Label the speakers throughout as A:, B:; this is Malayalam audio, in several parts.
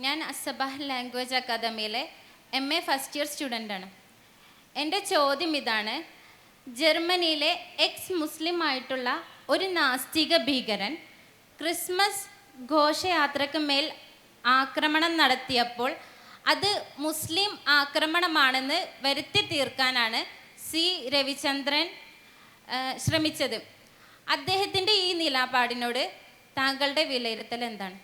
A: ഞാൻ അസബാഹ് ലാംഗ്വേജ് അക്കാദമിയിലെ MA ഫസ്റ്റ് ഇയർ സ്റ്റുഡൻ്റാണ്. എൻ്റെ ചോദ്യം ഇതാണ്: ജർമ്മനിയിലെ എക്സ് മുസ്ലിം ആയിട്ടുള്ള ഒരു നാസ്തിക ഭീകരൻ ക്രിസ്മസ് ഘോഷയാത്രയ്ക്ക് മേൽ ആക്രമണം നടത്തിയപ്പോൾ അത് മുസ്ലിം ആക്രമണമാണെന്ന് വരുത്തി തീർക്കാനാണ് C. രവിചന്ദ്രൻ ശ്രമിച്ചത്. അദ്ദേഹത്തിൻ്റെ ഈ നിലപാടിനോട് താങ്കളുടെ വിലയിരുത്തൽ എന്താണ്?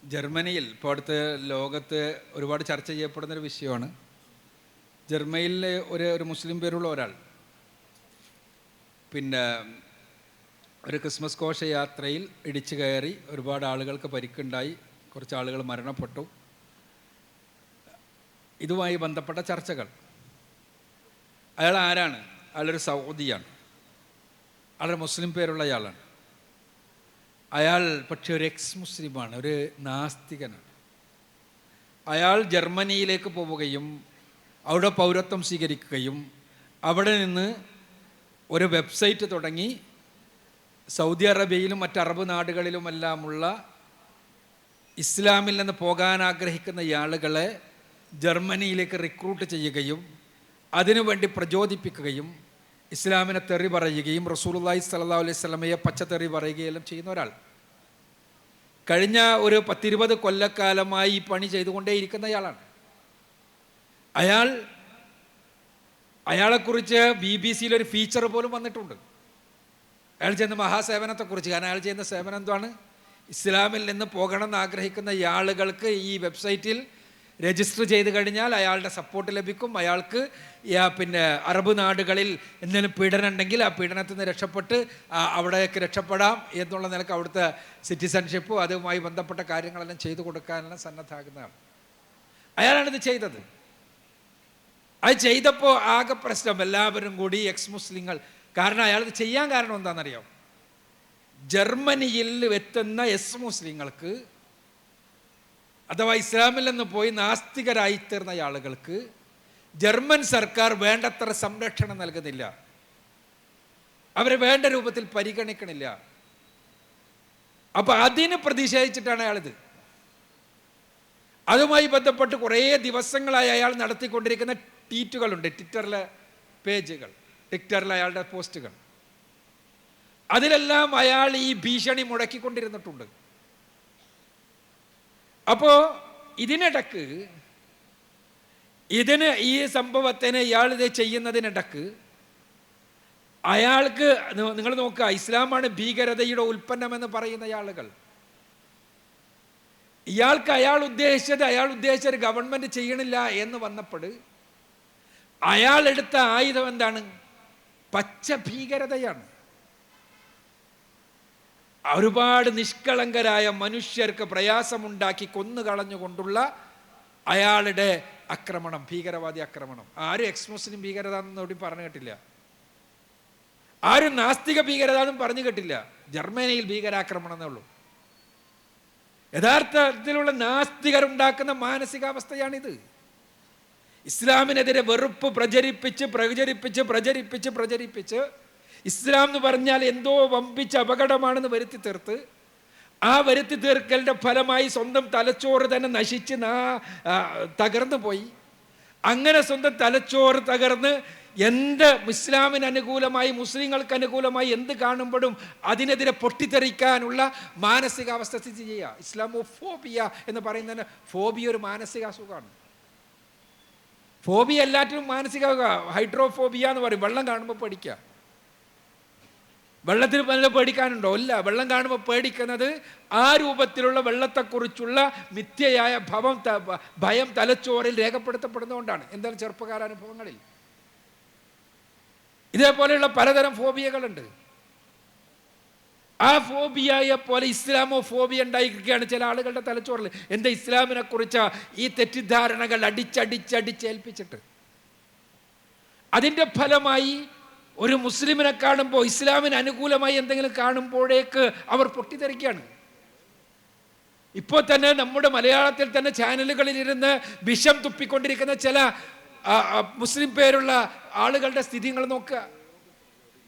B: ജർമ്മനിയിൽ ഇപ്പോൾ അടുത്ത് ലോകത്ത് ഒരുപാട് ചർച്ച ചെയ്യപ്പെടുന്നൊരു വിഷയമാണ്. ജർമ്മനിയിലെ ഒരു മുസ്ലിം പേരുള്ള ഒരാൾ ഒരു ക്രിസ്മസ് ഘോഷയാത്രയിൽ ഇടിച്ചു കയറി ഒരുപാട് ആളുകൾക്ക് പരിക്കുണ്ടായി, കുറച്ച് ആളുകൾ മരണപ്പെട്ടു. ഇതുമായി ബന്ധപ്പെട്ട ചർച്ചകൾ. അയാൾ ആരാണ്? അയാളൊരു സൗദിയാണ്, അയാളൊരു മുസ്ലിം പേരുള്ള ആളാണ്. അയാൾ പക്ഷെ ഒരു എക്സ് മുസ്ലിമാണ്, ഒരു നാസ്തികനാണ്. അയാൾ ജർമ്മനിയിലേക്ക് പോവുകയും അവിടെ പൗരത്വം സ്വീകരിക്കുകയും അവിടെ നിന്ന് ഒരു വെബ്സൈറ്റ് തുടങ്ങി സൗദി അറേബ്യയിലും മറ്റ് അറബ് നാടുകളിലുമെല്ലാമുള്ള ഇസ്ലാമിൽ നിന്ന് പോകാൻ ആഗ്രഹിക്കുന്ന ആളുകളെ ജർമ്മനിയിലേക്ക് റിക്രൂട്ട് ചെയ്യുകയും അതിനുവേണ്ടി പ്രചോദിപ്പിക്കുകയും ഇസ്ലാമിനെ തെറി പറയുകയും റസൂലുള്ളാഹി സ്വല്ലല്ലാഹു അലൈഹി വസല്ലമയെ പച്ചത്തെറി പറയുകയെല്ലാം ചെയ്യുന്ന ഒരാൾ. കഴിഞ്ഞ ഒരു 10-20 കൊല്ലക്കാലമായി ഈ പണി ചെയ്തുകൊണ്ടേയിരിക്കുന്നയാളാണ്. അയാളെക്കുറിച്ച് BBC ഒരു ഫീച്ചർ പോലും വന്നിട്ടുണ്ട്. അയാൾ ചെയ്യുന്ന മഹാസേവനത്തെക്കുറിച്ച്. കാരണം അയാൾ ചെയ്യുന്ന സേവനം എന്താണ്? ഇസ്ലാമിൽ നിന്ന് പോകണം എന്ന് ആഗ്രഹിക്കുന്ന ആളുകൾക്ക് ഈ വെബ്സൈറ്റിൽ രജിസ്റ്റർ ചെയ്ത് കഴിഞ്ഞാൽ അയാളുടെ സപ്പോർട്ട് ലഭിക്കും. അയാൾക്ക് അറബ് നാടുകളിൽ എന്തെങ്കിലും പീഡനം ഉണ്ടെങ്കിൽ ആ പീഡനത്തിൽ നിന്ന് രക്ഷപ്പെട്ട് അവിടേക്ക് രക്ഷപ്പെടാം എന്നുള്ള നിലക്ക് അവിടുത്തെ സിറ്റിസൺഷിപ്പും അതുമായി ബന്ധപ്പെട്ട കാര്യങ്ങളെല്ലാം ചെയ്തു കൊടുക്കാനെല്ലാം സന്നദ്ധമാകുന്നതാണ്. അയാളാണിത് ചെയ്തത്. അത് ചെയ്തപ്പോൾ ആകെ പ്രശ്നം, എല്ലാവരും കൂടി എക്സ് മുസ്ലിങ്ങൾ. കാരണം അയാളിത് ചെയ്യാൻ കാരണം എന്താണെന്നറിയാം? ജർമ്മനിയിൽ എത്തുന്ന എസ് മുസ്ലിങ്ങൾക്ക് അഥവാ ഇസ്ലാമിൽ നിന്ന് പോയി നാസ്തികരായി തീർന്ന ആളുകൾക്ക് ജർമ്മൻ സർക്കാർ വേണ്ടത്ര സംരക്ഷണം നൽകുന്നില്ല, അവരെ വേണ്ട രൂപത്തിൽ പരിഗണിക്കണില്ല. അപ്പൊ അതിന് പ്രതിഷേധിച്ചിട്ടാണ് അയാളിത്. അതുമായി ബന്ധപ്പെട്ട് കുറേ ദിവസങ്ങളായി അയാൾ നടത്തിക്കൊണ്ടിരിക്കുന്ന ട്വീറ്റുകളുണ്ട്, ട്വിറ്ററിലെ പേജുകൾ, ട്വിറ്ററിലെ അയാളുടെ പോസ്റ്റുകൾ. അതിലെല്ലാം അയാൾ ഈ ഭീഷണി മുടക്കിക്കൊണ്ടിരുന്നിട്ടുണ്ട്. അപ്പോൾ ഇതിനിടക്ക് ഈ സംഭവത്തിന് ഇയാൾ ഇത് ചെയ്യുന്നതിനിടക്ക് അയാൾക്ക് നിങ്ങൾ നോക്കുക, ഇസ്ലാമാണ് ഭീകരതയുടെ ഉൽപ്പന്നമെന്ന് പറയുന്ന ആളുകൾ. അയാൾ ഉദ്ദേശിച്ചത് ഗവൺമെന്റ് ചെയ്യണില്ല എന്ന് വന്നപ്പോൾ അയാൾ എടുത്ത ആയുധം എന്താണ്? പച്ച ഭീകരതയാണ്. ഒരുപാട് നിഷ്കളങ്കരായ മനുഷ്യർക്ക് പ്രയാസമുണ്ടാക്കി കൊന്നുകളഞ്ഞുകൊണ്ടുള്ള അയാളുടെ ആക്രമണം, ഭീകരവാദി ആക്രമണം. ആരും എക്സ് മുസ്ലിം ഭീകരത എന്നോട് പറഞ്ഞു കേട്ടില്ല, ആരും നാസ്തിക ഭീകരത എന്നും പറഞ്ഞു കേട്ടില്ല. ജർമ്മനിയിൽ ഭീകരാക്രമണം എന്നേ ഉള്ളൂ. യഥാർത്ഥത്തിലുള്ള നാസ്തികരുണ്ടാക്കുന്ന മാനസികാവസ്ഥയാണിത്. ഇസ്ലാമിനെതിരെ വെറുപ്പ് പ്രചരിപ്പിച്ച് ഇസ്ലാം എന്ന് പറഞ്ഞാൽ എന്തോ വമ്പിച്ച അപകടമാണെന്ന് വരുത്തി തീർത്ത് ആ വരുത്തി തീർക്കലിന്റെ ഫലമായി സ്വന്തം തലച്ചോറ് തന്നെ നശിച്ച് തകർന്നു പോയി. അങ്ങനെ സ്വന്തം തലച്ചോറ് തകർന്ന് എന്ത് ഇസ്ലാമിന് അനുകൂലമായി മുസ്ലിങ്ങൾക്ക് അനുകൂലമായി എന്ത് കാണുമ്പോഴും അതിനെതിരെ പൊട്ടിത്തെറിക്കാനുള്ള മാനസികാവസ്ഥ സ്ഥിതി ചെയ്യുക. ഇസ്ലാമോഫോബിയ എന്ന് പറയുന്നതിന് ഫോബിയ ഒരു മാനസിക അസുഖമാണ്. ഫോബിയ എല്ലാറ്റിനും മാനസിക. ഹൈഡ്രോഫോബിയ എന്ന് പറയും, വെള്ളം കാണുമ്പോൾ പേടിക്കുക. വെള്ളത്തിന് നല്ല പേടിക്കാനുണ്ടോ? ഇല്ല. വെള്ളം കാണുമ്പോൾ പേടിക്കുന്നത് ആ രൂപത്തിലുള്ള വെള്ളത്തെക്കുറിച്ചുള്ള മിഥ്യയായ ഭയം തലച്ചോറിൽ രേഖപ്പെടുത്തപ്പെടുന്നതുകൊണ്ടാണ്. എന്തായാലും ചെറുപ്പകാല അനുഭവങ്ങളിൽ ഇതേപോലെയുള്ള പലതരം ഫോബിയകളുണ്ട്. ആ ഫോബിയയെ പോലെ ഇസ്ലാമോ ഫോബിയ ഉണ്ടായിരിക്കുകയാണ് ചില ആളുകളുടെ തലച്ചോറിൽ. എന്താ? ഇസ്ലാമിനെ കുറിച്ച് ഈ തെറ്റിദ്ധാരണകൾ അടിച്ചേൽപ്പിച്ചിട്ട് അതിൻ്റെ ഫലമായി ഒരു മുസ്ലിമിനെ കാണുമ്പോൾ, ഇസ്ലാമിന് അനുകൂലമായി എന്തെങ്കിലും കാണുമ്പോഴേക്ക് അവർ പൊട്ടിത്തെറിക്കുകയാണ്. ഇപ്പോൾ തന്നെ നമ്മുടെ മലയാളത്തിൽ തന്നെ ചാനലുകളിൽ ഇരുന്ന് വിഷം തുപ്പിക്കൊണ്ടിരിക്കുന്ന ചില മുസ്ലിം പേരുള്ള ആളുകളുടെ സ്ഥിതി നിങ്ങൾ നോക്കുക.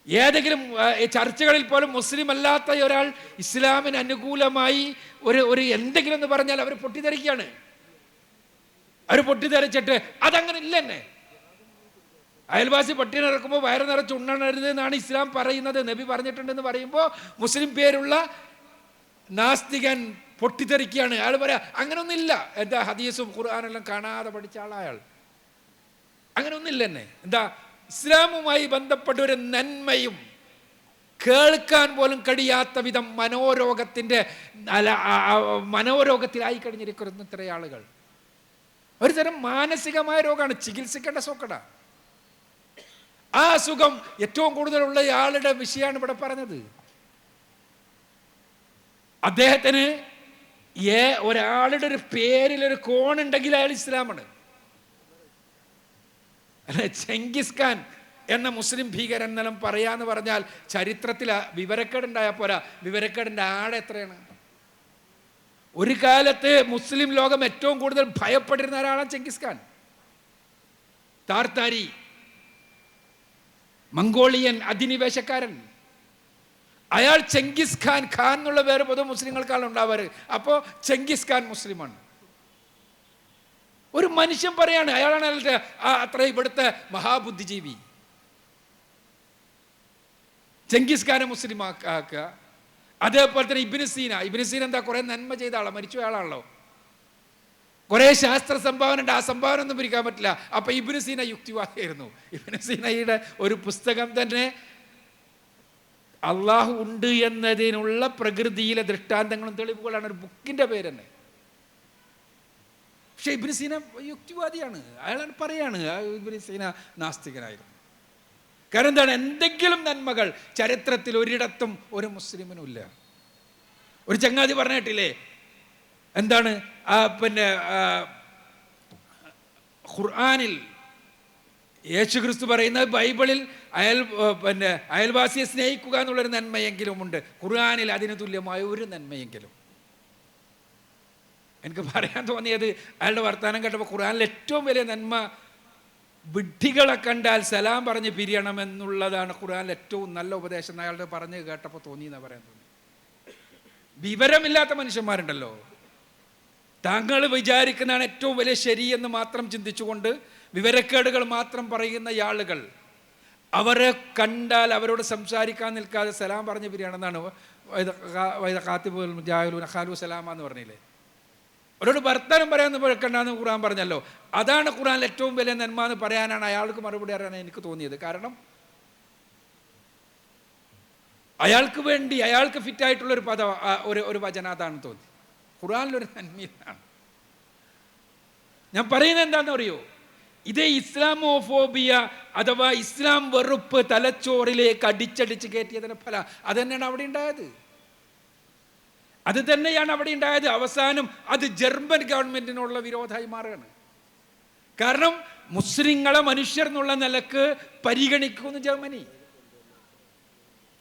B: ഏതെങ്കിലും ചർച്ചകളിൽ പോലും മുസ്ലിം അല്ലാത്ത ഒരാൾ ഇസ്ലാമിന് അനുകൂലമായി ഒരു എന്തെങ്കിലും എന്ന് പറഞ്ഞാൽ അവർ പൊട്ടിത്തെറിക്കുകയാണ്. അവർ പൊട്ടിത്തെറിച്ചിട്ട് അതങ്ങനെ ഇല്ല തന്നെ. അയൽവാസി പട്ടിണി ഇറക്കുമ്പോൾ വയറ് നിറച്ച് ഉണ്ണരുത് എന്നാണ് ഇസ്ലാം പറയുന്നത്, നബി പറഞ്ഞിട്ടുണ്ടെന്ന് പറയുമ്പോൾ മുസ്ലിം പേരുള്ള നാസ്തികൻ പൊട്ടിത്തെറിക്കുകയാണ്. അയാൾ പറയാ അങ്ങനൊന്നുമില്ല. എന്താ ഹദീസും ഖുർആനെല്ലാം കാണാതെ പഠിച്ച ആളയാൾ. അങ്ങനൊന്നുമില്ല തന്നെ. എന്താ ഇസ്ലാമുമായി ബന്ധപ്പെട്ട ഒരു നന്മയും കേൾക്കാൻ പോലും കഴിയാത്ത വിധം മനോരോഗത്തിലായി കഴിഞ്ഞിരിക്കുന്ന ഇത്ര ആളുകൾ. ഒരു തരം മാനസികമായ രോഗമാണ്, ചികിത്സിക്കേണ്ട സോക്കട. ആ അസുഖം ഏറ്റവും കൂടുതലുള്ള ആളുടെ വിഷയമാണ് ഇവിടെ പറഞ്ഞത്. അദ്ദേഹത്തിന് ഒരാളുടെ ഒരു പേരിൽ ഒരു കോണുണ്ടെങ്കിൽ അയാൾ ഇസ്ലാമാണ്. ചെങ്കിസ് ഖാൻ എന്ന മുസ്ലിം ഭീകരൻ എന്നെല്ലാം പറയാന്ന് പറഞ്ഞാൽ ചരിത്രത്തിൽ വിവരക്കേടുണ്ടായാൽ പോരാ, വിവരക്കേടിൻ്റെ ആടെ എത്രയാണ്. ഒരു കാലത്ത് മുസ്ലിം ലോകം ഏറ്റവും കൂടുതൽ ഭയപ്പെട്ടിരുന്ന ഒരാളാണ് ചെങ്കിസ് ഖാൻ. താർത്താരി, മംഗോളിയൻ അധിനിവേശക്കാരൻ. അയാൾ ചെങ്കിസ് ഖാൻ, ഖാൻ എന്നുള്ള പേര് പൊതു മുസ്ലിങ്ങൾക്കാണ് ഉണ്ടാവാറ്. അപ്പോൾ ചെങ്കിസ് ഖാൻ മുസ്ലിമാണ്. ഒരു മനുഷ്യൻ പറയാണ് അയാളാണ് അത്ര ഇവിടുത്തെ മഹാബുദ്ധിജീവി. ചെങ്കിസ് ഖാനെ മുസ്ലിം ആക്കുക. അതേപോലെ തന്നെ ഇബ്നു സീന എന്താ കുറെ നന്മ ചെയ്ത ആളാണ്, മരിച്ച ആളാണല്ലോ. കുറെ ശാസ്ത്ര സംഭാവന ഉണ്ട്, ആ സംഭാവന ഒന്നും പിരിക്കാൻ പറ്റില്ല. അപ്പൊ ഇബ്നു സീന യുക്തിവാദിയായിരുന്നു. ഇബ്നു സീനയുടെ ഒരു പുസ്തകം തന്നെ അള്ളാഹു ഉണ്ട് എന്നതിനുള്ള പ്രകൃതിയിലെ ദൃഷ്ടാന്തങ്ങളും തെളിവുകളാണ് ഒരു ബുക്കിന്റെ പേര് തന്നെ. പക്ഷെ ഇബ്നു സീന യുക്തിവാദിയാണ്. അയാളാണ് പറയാണ് ഇബ്നു സീന നാസ്തികനായിരുന്നു. കാരണം എന്താണ്, എന്തെങ്കിലും നന്മകൾ ചരിത്രത്തിൽ ഒരിടത്തും ഒരു മുസ്ലിമിനും ഇല്ല. ഒരു ചങ്ങാതി പറഞ്ഞിട്ടില്ലേ, എന്താണ് ഖുർആനിൽ യേശുക്രിസ്തു പറയുന്നത് ബൈബിളിൽ അയൽവാസിയെ സ്നേഹിക്കുക എന്നുള്ളൊരു നന്മയെങ്കിലും ഉണ്ട്, ഖുർആനിൽ അതിന് തുല്യമായ ഒരു നന്മയെങ്കിലും. എനിക്ക് പറയാൻ തോന്നിയത് അയാളുടെ വർത്തമാനം കേട്ടപ്പോൾ ഖുർആനിൽ ഏറ്റവും വലിയ നന്മ വിഡ്ഢികളെ കണ്ടാൽ സലാം പറഞ്ഞ് പിരിയണമെന്നുള്ളതാണ് ഖുർആനിൽ ഏറ്റവും നല്ല ഉപദേശം. അയാളുടെ പറഞ്ഞ് കേട്ടപ്പോൾ തോന്നിയെന്നാണ് പറയാൻ തോന്നി. വിവരമില്ലാത്ത മനുഷ്യന്മാരുണ്ടല്ലോ, താങ്കൾ വിചാരിക്കുന്നതാണ് ഏറ്റവും വലിയ ശരിയെന്ന് മാത്രം ചിന്തിച്ചുകൊണ്ട് വിവരക്കേടുകൾ മാത്രം പറയുന്ന ആളുകൾ, അവരെ കണ്ടാൽ അവരോട് സംസാരിക്കാൻ നിൽക്കാതെ സലാം പറഞ്ഞ് പിരിയണമെന്നാണ് സലാമ എന്ന് പറഞ്ഞില്ലേ. അവരോട് വർത്തമാനം പറയാമെന്ന് കേൾക്കണ്ടെന്ന് ഖുർആൻ പറഞ്ഞല്ലോ. അതാണ് ഖുർആനിൽ ഏറ്റവും വലിയ നന്മ എന്ന് പറയാനാണ് അയാൾക്ക് മറുപടി അറിയാൻ എനിക്ക് തോന്നിയത്. കാരണം അയാൾക്ക് വേണ്ടി അയാൾക്ക് ഫിറ്റായിട്ടുള്ളൊരു ഒരു വചനം അതാണെന്ന് തോന്നി. ഖുർആനിലൊരു നന്മയാണ്. ഞാൻ പറയുന്നത് എന്താണെന്ന് അറിയോ, ഇതേ ഇസ്ലാമോഫോബിയ അഥവാ ഇസ്ലാം വെറുപ്പ് തലച്ചോറിലേക്ക് അടിച്ചടിച്ച് കയറ്റിയതിന് ഫലം അത് തന്നെയാണ് അവിടെ ഉണ്ടായത്. അത് തന്നെയാണ് അവിടെ ഉണ്ടായത്. അവസാനം അത് ജർമ്മൻ ഗവൺമെന്റിനുള്ള വിരോധമായി മാറുകയാണ്. കാരണം മുസ്ലിങ്ങളെ മനുഷ്യർ എന്നുള്ള നിലക്ക് പരിഗണിക്കുന്നു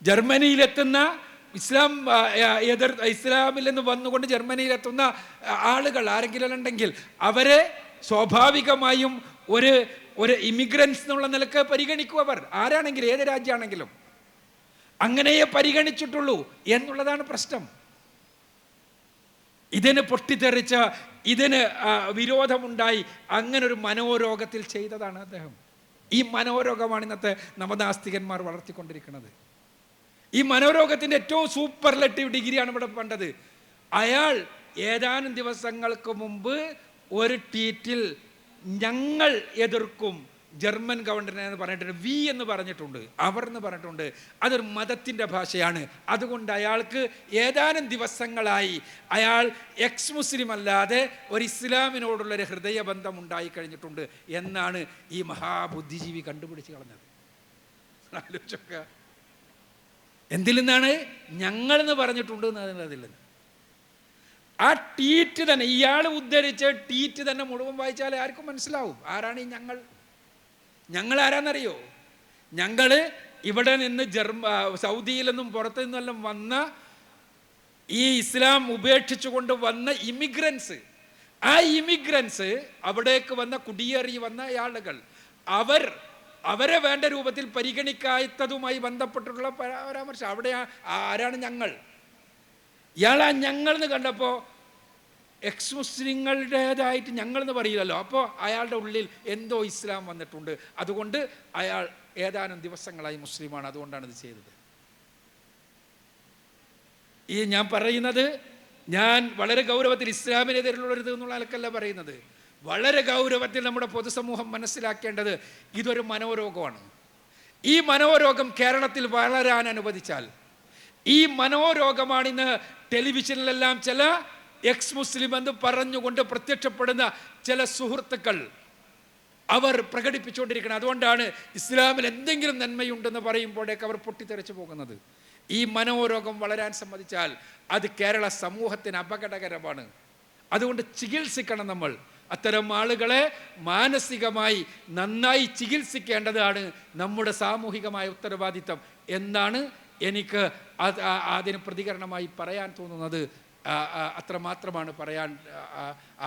B: ജർമ്മനിയിലെത്തുന്ന ഇസ്ലാമിൽ നിന്ന് വന്നുകൊണ്ട് ജർമ്മനിയിലെത്തുന്ന ആളുകൾ ആരെങ്കിലും ഉണ്ടെങ്കിൽ അവരെ സ്വാഭാവികമായും ഒരു ഇമിഗ്രൻസ് എന്നുള്ള നിലക്ക് പരിഗണിക്കും. അവർ ആരാണെങ്കിലും ഏത് രാജ്യമാണെങ്കിലും അങ്ങനെയേ പരിഗണിച്ചിട്ടുള്ളൂ എന്നുള്ളതാണ് പ്രശ്നം. ഇതിന് പൊട്ടിത്തെറിച്ച, ഇതിന് വിരോധമുണ്ടായി, അങ്ങനൊരു മനോരോഗത്തിൽ ചെയ്തതാണ് അദ്ദേഹം. ഈ മനോരോഗമാണ് ഇന്നത്തെ നവനാസ്തികന്മാർ വളർത്തിക്കൊണ്ടിരിക്കുന്നത്. ഈ മനോരോഗത്തിൻ്റെ ഏറ്റവും സൂപ്പർലെറ്റീവ് ഡിഗ്രിയാണ് ഇവിടെ കണ്ടത്. അയാൾ ഏതാനും ദിവസങ്ങൾക്ക് മുമ്പ് ഒരു ട്വീറ്റിൽ ഞങ്ങൾ എതിർക്കും ജർമ്മൻ ഗവൺമെന്റിനെ എന്ന് പറഞ്ഞിട്ടുണ്ട്, വി എന്ന് പറഞ്ഞിട്ടുണ്ട്, അവർ എന്ന് പറഞ്ഞിട്ടുണ്ട്. അതൊരു മതത്തിൻ്റെ ഭാഷയാണ്. അതുകൊണ്ട് അയാൾക്ക് ഏതാനും ദിവസങ്ങളായി അയാൾ എക്സ് മുസ്ലിം അല്ലാതെ ഒരു ഇസ്ലാമിനോടുള്ളൊരു ഹൃദയബന്ധം ഉണ്ടായി കഴിഞ്ഞിട്ടുണ്ട് എന്നാണ് ഈ മഹാബുദ്ധിജീവി കണ്ടുപിടിച്ച് കളഞ്ഞത്. ആലോചിച്ചൊക്കെ എന്തിൽ നിന്നാണ് ഞങ്ങളെന്ന് പറഞ്ഞിട്ടുണ്ട് എന്നതിൽ നിന്ന്. ആ ട്വീറ്റ് തന്നെ, ഇയാൾ ഉദ്ധരിച്ച ട്വീറ്റ് തന്നെ മുഴുവൻ വായിച്ചാൽ ആർക്കും മനസ്സിലാവും ആരാണ് ഈ ഞങ്ങൾ ആരാന്നറിയോ? ഞങ്ങൾ ഇവിടെ നിന്ന് സൗദിയിൽ നിന്നും പുറത്തു നിന്നെല്ലാം വന്ന ഈ ഇസ്ലാം ഉപേക്ഷിച്ചുകൊണ്ട് വന്ന ഇമിഗ്രൻസ്, ആ ഇമിഗ്രൻസ് അവിടേക്ക് വന്ന കുടിയേറി വന്ന ആളുകൾ, അവരെ വേണ്ട രൂപത്തിൽ പരിഗണിക്കാത്തതുമായി ബന്ധപ്പെട്ടിട്ടുള്ള പരാമർശം. അവിടെ ആരാണ് ഞങ്ങൾ? ഇയാൾ ആ ഞങ്ങൾ എന്ന് കണ്ടപ്പോൾ എക്സ് മുസ്ലിങ്ങളുടേതായിട്ട് ഞങ്ങളെന്ന് പറയില്ലല്ലോ. അപ്പോൾ അയാളുടെ ഉള്ളിൽ എന്തോ ഇസ്ലാം വന്നിട്ടുണ്ട്. അതുകൊണ്ട് അയാൾ ഏതാനും ദിവസങ്ങളായി മുസ്ലിമാണ്, അതുകൊണ്ടാണ് ഇത് ചെയ്തത്. ഈ ഞാൻ പറയുന്നത്, ഞാൻ വളരെ ഗൗരവത്തിൽ ഇസ്ലാമിനെതിരുള്ളൊരിത് എന്നുള്ള നിലക്കല്ല പറയുന്നത്. വളരെ ഗൗരവത്തിൽ നമ്മുടെ പൊതുസമൂഹം മനസ്സിലാക്കേണ്ടത് ഇതൊരു മനോരോഗമാണ്. ഈ മനോരോഗം കേരളത്തിൽ വളരാൻ അനുവദിച്ചാൽ, ഈ മനോരോഗമാണിന്ന് ടെലിവിഷനിലെല്ലാം ചില എക്സ് മുസ്ലിം എന്ന് പറഞ്ഞുകൊണ്ട് പ്രത്യക്ഷപ്പെടുന്ന ചില സുഹൃത്തുക്കൾ അവർ പ്രകടിപ്പിച്ചുകൊണ്ടിരിക്കുന്നത്. അതുകൊണ്ടാണ് ഇസ്ലാമിൽ എന്തെങ്കിലും നന്മയുണ്ടെന്ന് പറയുമ്പോഴേക്ക് അവർ പൊട്ടിത്തെറിച്ചു പോകുന്നത്. ഈ മനോരോഗം വളരാൻ സമ്മതിച്ചാൽ അത് കേരള സമൂഹത്തിന് അപകടകരമാണ്. അതുകൊണ്ട് ചികിത്സിക്കണം. നമ്മൾ അത്തരം ആളുകളെ മാനസികമായി നന്നായി ചികിത്സിക്കേണ്ടതാണ് നമ്മുടെ സാമൂഹികമായ ഉത്തരവാദിത്തം എന്നാണ് എനിക്ക് അതിന് പ്രതികരണമായി പറയാൻ തോന്നുന്നത്. അത്രമാത്രമാണ് പറയാൻ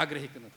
B: ആഗ്രഹിക്കുന്നത്.